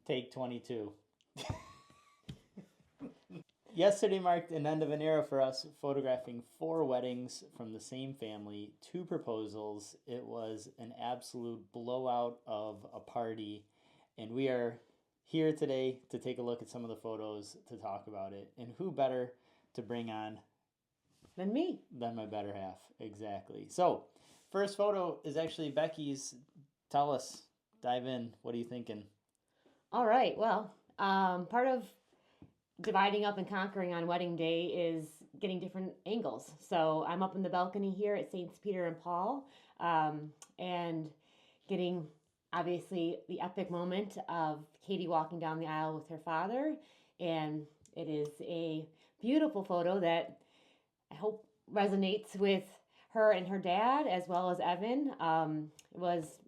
Take 22. Yesterday marked an end of an era for us, photographing 4 weddings from the same family, 2 proposals. It was an absolute blowout of a party, and we are here today to take a look at some of the photos to talk about it. And who better to bring on Than me. than my better half? Exactly. So, first photo is actually Becky's. Tell us, dive in. What are you thinking? All right. Well, part of dividing up and conquering on wedding day is getting different angles. So I'm up in the balcony here at Saints Peter and Paul, and getting obviously the epic moment of Katie walking down the aisle with her father, and it is a beautiful photo that I hope resonates with her and her dad as well as Evan. It was,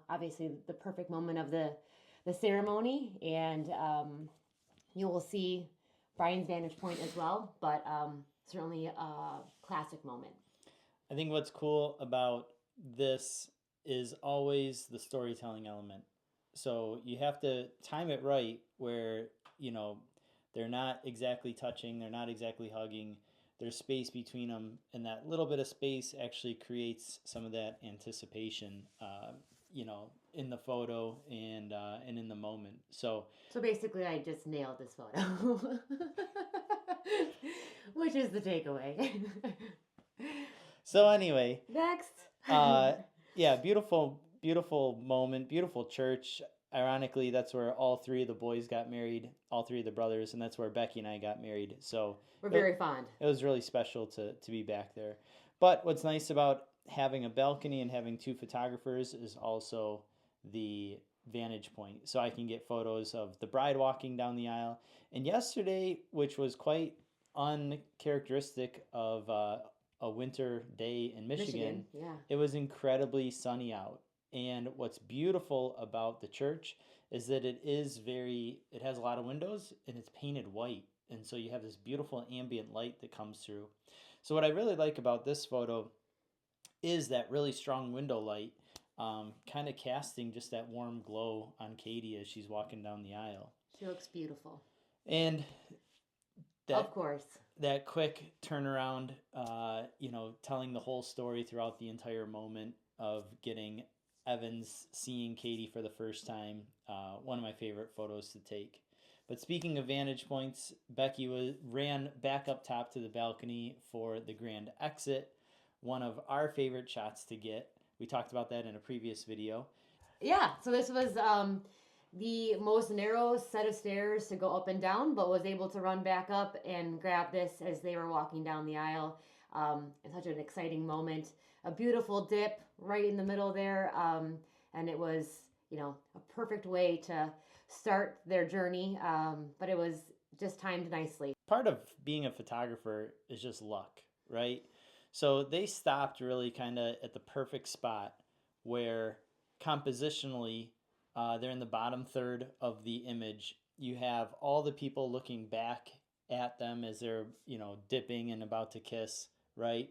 obviously the perfect moment of the ceremony, and you will see Brian's vantage point as well, but certainly a classic moment. I think what's cool about this is always the storytelling element. So you have to time it right where, they're not exactly touching, they're not exactly hugging. There's space between them, and that little bit of space actually creates some of that anticipation, in the photo and in the moment. So basically, I just nailed this photo, which is the takeaway. So anyway, Next. yeah, beautiful moment, beautiful church. Ironically, that's where all 3 of the boys got married, all 3 of the brothers, and that's where Becky and I got married. So We're very fond. it was really special to be back there. But what's nice about having a balcony and having 2 photographers is also the vantage point. So I can get photos of the bride walking down the aisle. And yesterday, which was quite uncharacteristic of a winter day in Michigan, Yeah. it was incredibly sunny out. And what's beautiful about the church is that it has a lot of windows and it's painted white. And so you have this beautiful ambient light that comes through. So what I really like about this photo is that really strong window light, kind of casting just that warm glow on Katie as she's walking down the aisle. She looks beautiful. And of course, that quick turnaround, telling the whole story throughout the entire moment of getting Evans seeing Katie for the first time, one of my favorite photos to take. But speaking of vantage points, Becky ran back up top to the balcony for the grand exit, one of our favorite shots to get. We talked about that in a previous video. Yeah, so this was the most narrow set of stairs to go up and down, but was able to run back up and grab this as they were walking down the aisle. Such an exciting moment. A beautiful dip right in the middle there, and it was, a perfect way to start their journey, but it was just timed nicely. Part of being a photographer is just luck, right? So they stopped really kind of at the perfect spot where compositionally they're in the bottom third of the image. You have all the people looking back at them as they're, dipping and about to kiss, right?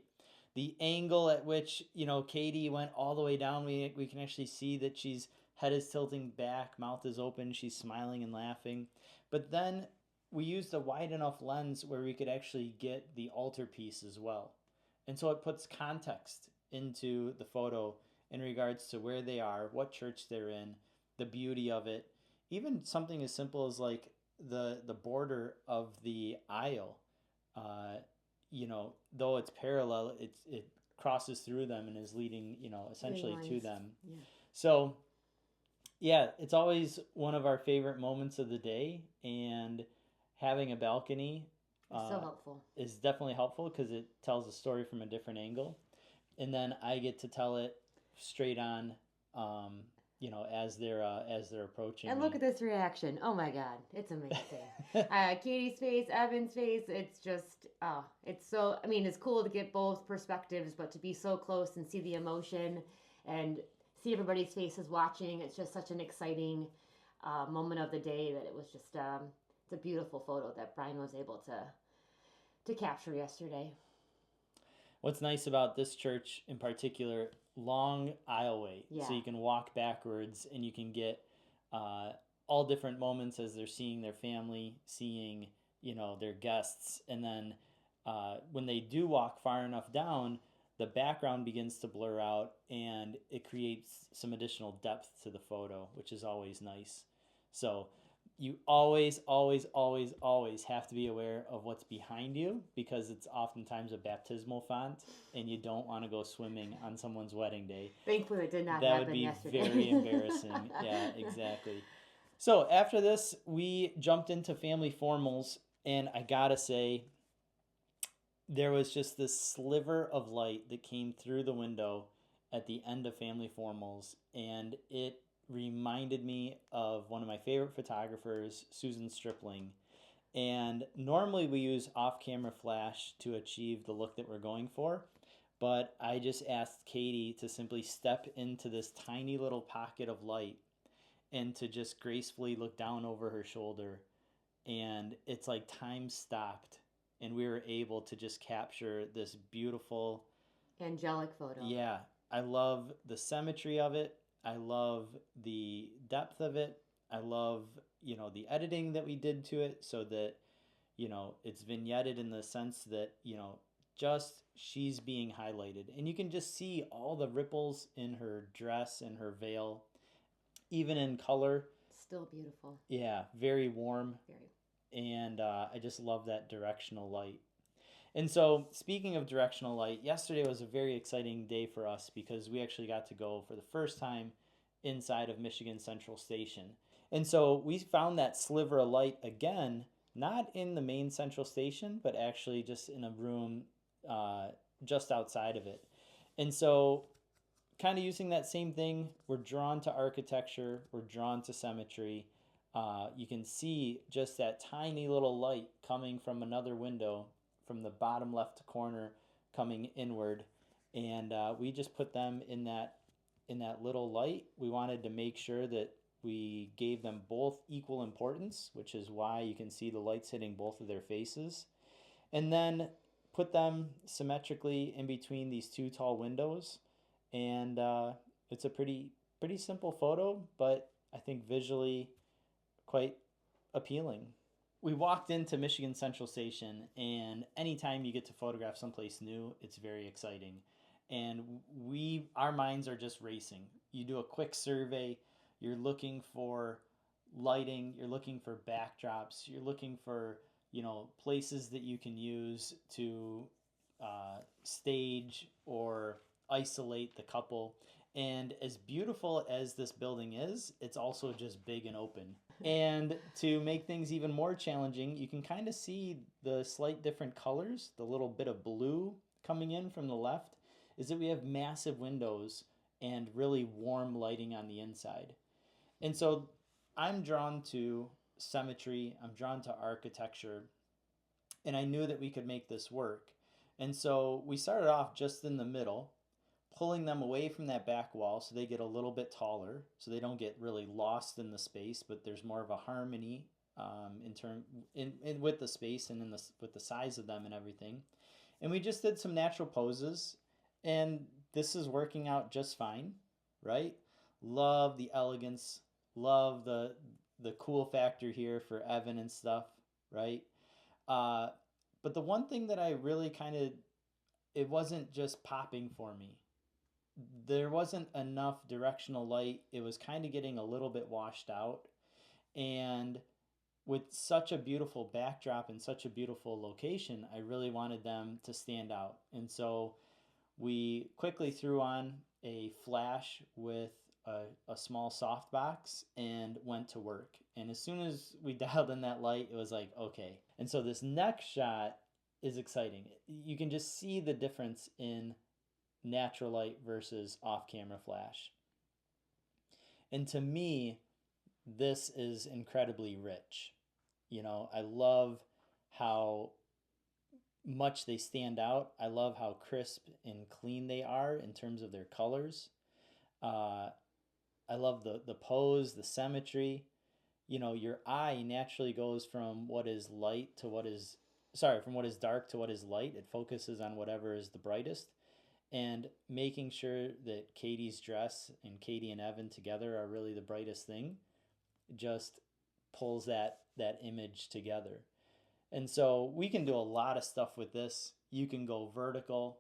The angle at which, Katie went all the way down, we can actually see that she's head is tilting back, mouth is open, she's smiling and laughing. But then we used a wide enough lens where we could actually get the altarpiece as well. And so it puts context into the photo in regards to where they are, what church they're in, the beauty of it. Even something as simple as like the border of the aisle, though it's parallel, it crosses through them and is leading, essentially to them. Yeah. So, yeah, it's always one of our favorite moments of the day, and having a balcony so helpful. Is definitely helpful because it tells a story from a different angle, and then I get to tell it straight on, as they're approaching. And look at this reaction! Oh my God, it's amazing. Katie's face, Evan's face. It's just, it's so. I mean, it's cool to get both perspectives, but to be so close and see the emotion and see everybody's faces watching. It's just such an exciting moment of the day that it was just. It's a beautiful photo that Brian was able to capture yesterday. What's nice about this church in particular, long aisleway, Yeah. so you can walk backwards and you can get all different moments as they're seeing their family, seeing, their guests. And then when they do walk far enough down, the background begins to blur out and it creates some additional depth to the photo, which is always nice. So you always, always, always, always have to be aware of what's behind you, because it's oftentimes a baptismal font and you don't want to go swimming on someone's wedding day. Thankfully, it did not That happen would be yesterday. very embarrassing. Yeah, exactly. So after this, we jumped into family formals, and I gotta say, there was just this sliver of light that came through the window at the end of family formals, and it reminded me of one of my favorite photographers, Susan Stripling. And normally we use off-camera flash to achieve the look that we're going for, but I just asked Katie to simply step into this tiny little pocket of light and to just gracefully look down over her shoulder. And it's like time stopped, and we were able to just capture this beautiful, angelic photo. Yeah, I love the symmetry of it. I love the depth of it. I love, the editing that we did to it so that, it's vignetted in the sense that, just she's being highlighted. And you can just see all the ripples in her dress and her veil, even in color. Still beautiful. Yeah, very warm. Very. And I just love that directional light. And so, speaking of directional light, yesterday was a very exciting day for us because we actually got to go for the first time inside of Michigan Central Station. And so we found that sliver of light again, not in the main Central Station, but actually just in a room just outside of it. And so, kind of using that same thing, we're drawn to architecture, we're drawn to symmetry. You can see just that tiny little light coming from another window from the bottom left corner coming inward, and we just put them in that little light. We wanted to make sure that we gave them both equal importance, which is why you can see the lights hitting both of their faces, and then put them symmetrically in between these two tall windows. And it's a pretty simple photo, but I think visually quite appealing. We walked into Michigan Central Station, and anytime you get to photograph someplace new, it's very exciting. And our minds are just racing. You do a quick survey, you're looking for lighting, you're looking for backdrops, you're looking for, places that you can use to stage or isolate the couple. And as beautiful as this building is, it's also just big and open. And to make things even more challenging, you can kind of see the slight different colors, the little bit of blue coming in from the left, is that we have massive windows and really warm lighting on the inside. And so I'm drawn to symmetry, I'm drawn to architecture, and I knew that we could make this work. And so we started off just in the middle, pulling them away from that back wall so they get a little bit taller, so they don't get really lost in the space, but there's more of a harmony with the space and with the size of them and everything. And we just did some natural poses, and this is working out just fine, right? Love the elegance, love the cool factor here for Evan and stuff, right? But the one thing that I really it wasn't just popping for me. There wasn't enough directional light. It was kind of getting a little bit washed out. And with such a beautiful backdrop and such a beautiful location, I really wanted them to stand out. And so we quickly threw on a flash with a small softbox and went to work. And as soon as we dialed in that light, it was like, okay. And so this next shot is exciting. You can just see the difference in natural light versus off-camera flash. And to me, this is incredibly rich. I love how much they stand out. I love how crisp and clean they are in terms of their colors. I love the pose, the symmetry. Your eye naturally goes from what is from what is dark to what is light. It focuses on whatever is the brightest. And making sure that Katie's dress and Katie and Evan together are really the brightest thing just pulls that image together. And so we can do a lot of stuff with this. You can go vertical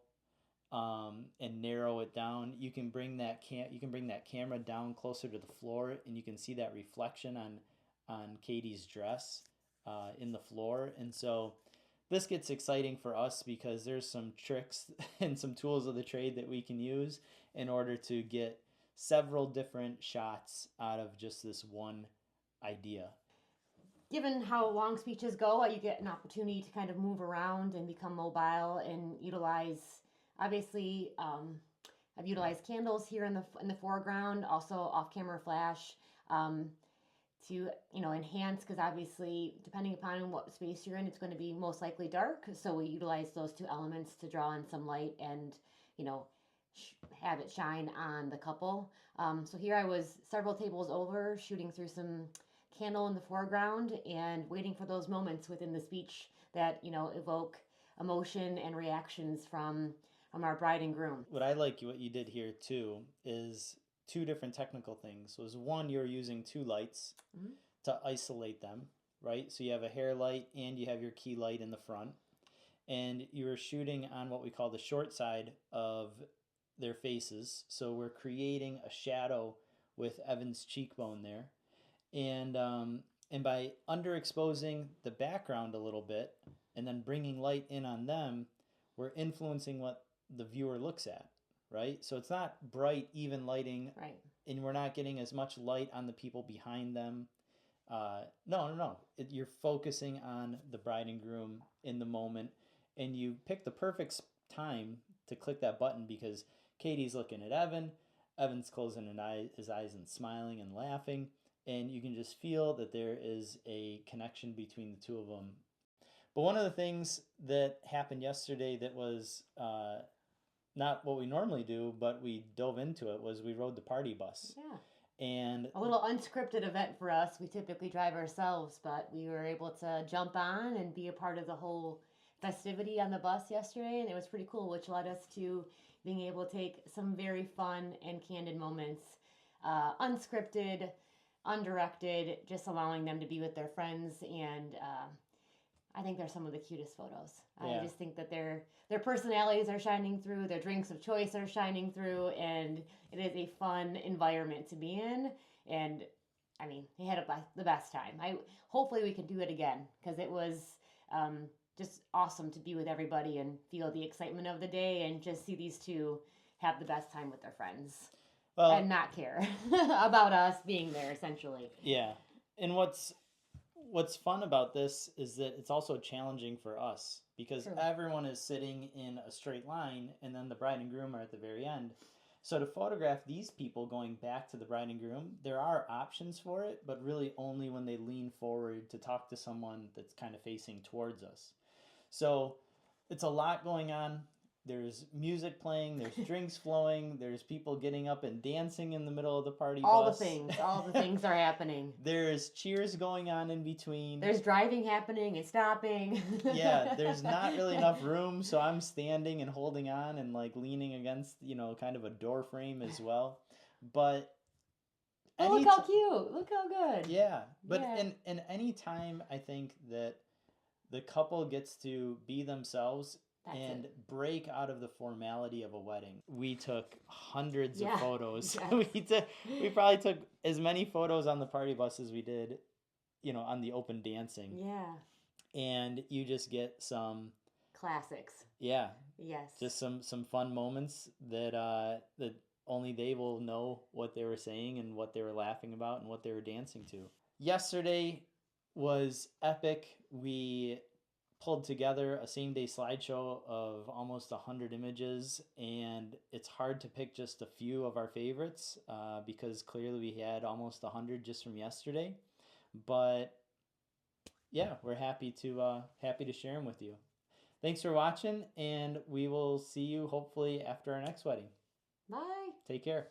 and narrow it down. You can bring that camera down closer to the floor, and you can see that reflection on Katie's dress in the floor. And so this gets exciting for us because there's some tricks and some tools of the trade that we can use in order to get several different shots out of just this one idea. Given how long speeches go, you get an opportunity to kind of move around and become mobile and utilize. Obviously, I've utilized candles here in the foreground, also off-camera flash to enhance, because obviously depending upon what space you're in, it's going to be most likely dark. So we utilize those two elements to draw in some light and have it shine on the couple. So here I was several tables over shooting through some candle in the foreground and waiting for those moments within the speech that evoke emotion and reactions from our bride and groom. What I like what you did here too is two different technical things. Was one, you're using two lights to isolate them, right? So you have a hair light and you have your key light in the front, and you were shooting on what we call the short side of their faces. So we're creating a shadow with Evan's cheekbone there. And by underexposing the background a little bit and then bringing light in on them, we're influencing what the viewer looks at, right? So it's not bright, even lighting, right? And we're not getting as much light on the people behind them. No. You're focusing on the bride and groom in the moment, and you pick the perfect time to click that button because Katie's looking at Evan. Evan's closing his eyes and smiling and laughing. And you can just feel that there is a connection between the two of them. But one of the things that happened yesterday that was not what we normally do, but we dove into it, was we rode the party bus. Yeah. And a little unscripted event for us. We typically drive ourselves, but we were able to jump on and be a part of the whole festivity on the bus yesterday. And it was pretty cool, which led us to being able to take some very fun and candid moments, unscripted, undirected, just allowing them to be with their friends. And I think they're some of the cutest photos. Yeah. I just think that their personalities are shining through, their drinks of choice are shining through, and it is a fun environment to be in. And I mean, they had the best time. Hopefully we can do it again, because it was just awesome to be with everybody and feel the excitement of the day and just see these two have the best time with their friends. Well, and not care about us being there, essentially. Yeah. And what's fun about this is that it's also challenging for us because everyone is sitting in a straight line, and then the bride and groom are at the very end. So to photograph these people going back to the bride and groom, there are options for it, but really only when they lean forward to talk to someone that's kind of facing towards us. So it's a lot going on. There's music playing, there's drinks flowing, there's people getting up and dancing in the middle of the party bus. All the things are happening. There's cheers going on in between. There's driving happening and stopping. Yeah, there's not really enough room, so I'm standing and holding on and like leaning against, kind of a door frame as well. But look how cute. Look how good. Yeah, but in any time I think that the couple gets to be themselves and break out of the formality of a wedding. We took hundreds of photos. Yes. We probably took as many photos on the party bus as we did, on the open dancing. Yeah. And you just get some classics. Yeah. Yes. Just some fun moments that only they will know what they were saying and what they were laughing about and what they were dancing to. Yesterday was epic. We pulled together a same-day slideshow of almost 100 images, and it's hard to pick just a few of our favorites because clearly we had almost 100 just from yesterday. But yeah, we're happy to share them with you. Thanks for watching, and we will see you hopefully after our next wedding. Bye. Take care.